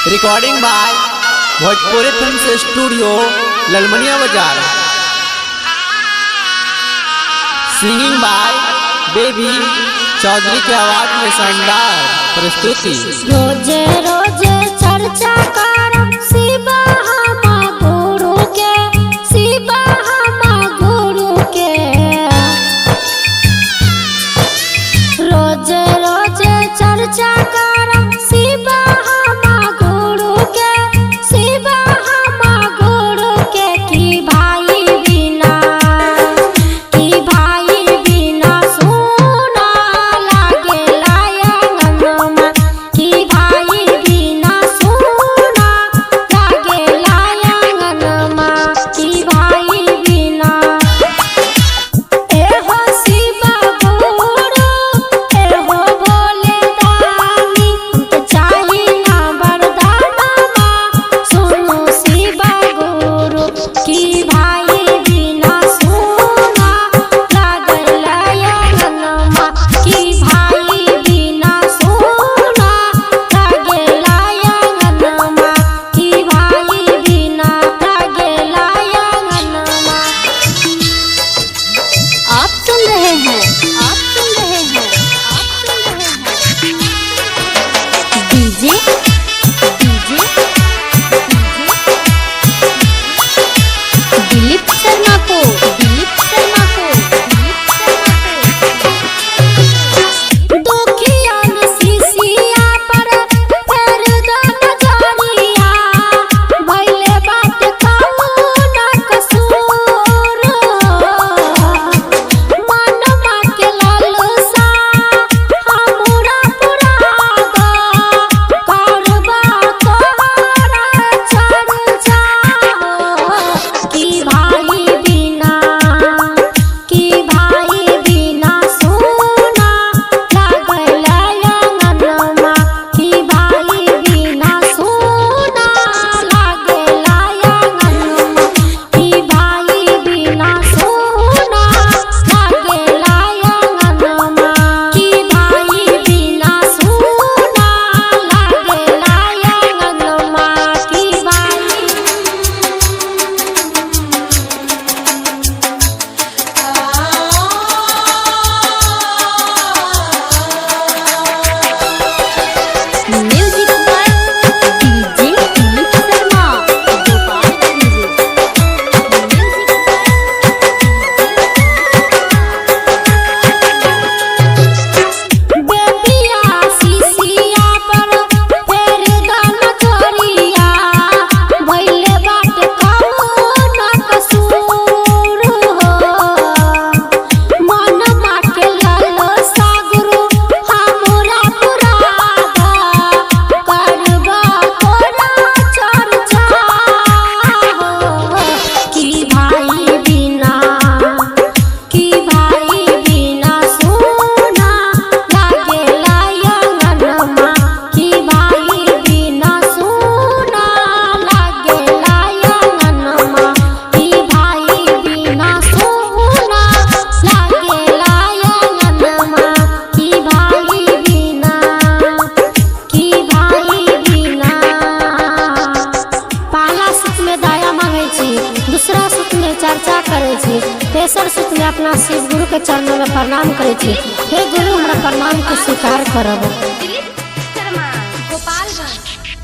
Recording by Bhojpuri film studio Lalmania Bazar. Singing by baby Chaudhary की आवाज में शानदार प्रस्तुति। रोजे रोजे चर्चा करब शिवा हमा गुरु के, शिवा हमा गुरु के। रोजे रोजे चर्चा करब शिवा हमा गुरु के, शिवा हमा गुरु के। कि भाई बिना सुना लागे लायंगनमा, कि भाई बिना सुना लागे लायंगनमा, कि भाई बिना। एहो शिवा गुरु एहो भोले दानी, हमके चाही ना वरदानमा। सुनो शिवा गुरु कि भाई बिना सुना लागे लायंगनमा, कि भाई बिना सुना लागे लायंगनमा, कि भाई बिना लागे लायंगनमा। आप सुन रहे हैं, आप सुन रहे हैं, आप सुन रहे हैं डीजे दिलीप शर्मा को, दिलीप शर्मा को, दिलीप शर्मा को। दुखियन शिशिया पर फेर द नजरिया, भइले बात कौन कसूर। मनमा के लालसा हमरा पुरादा, करबा तोहरा चर्चा। कि भाई बिना, कि भाई बिना सुना लागे लायंगनमा, कि भाई बिना सुना लागे लायंगनमा, कि भाई बिना सुना लागे लायंगनमा, कि भाई बिना सुना लागे लायंगनमा, कि भाई। Music by DJ Dilip Sharma Gopalganj. बेबिया शिशिया पर फेर द नजरिया, भइले बात कौन कसूर हो। मनमा के लालसा गुरु हमरा पुरादा, करबा तोरा चर्चा हो। कि भाई बिना, कि भाई बिना सुना लागे लायंगनमा, कि भाई बिना सुना लागे लायंगनमा, कि भाई बिना सुना लागे लायंगनमा, कि भाई बिना, कि भाई बिना। पहला सुत में दया मांगे छी, दूसरा सुत में चर्चा करे छी, तेसर सुत में अपना शिव गुरु के चरणों में प्रणाम करे छी। हे गुरु हमरा प्रणाम के स्वीकार करब। दिलीप शर्मा गोपालगंज।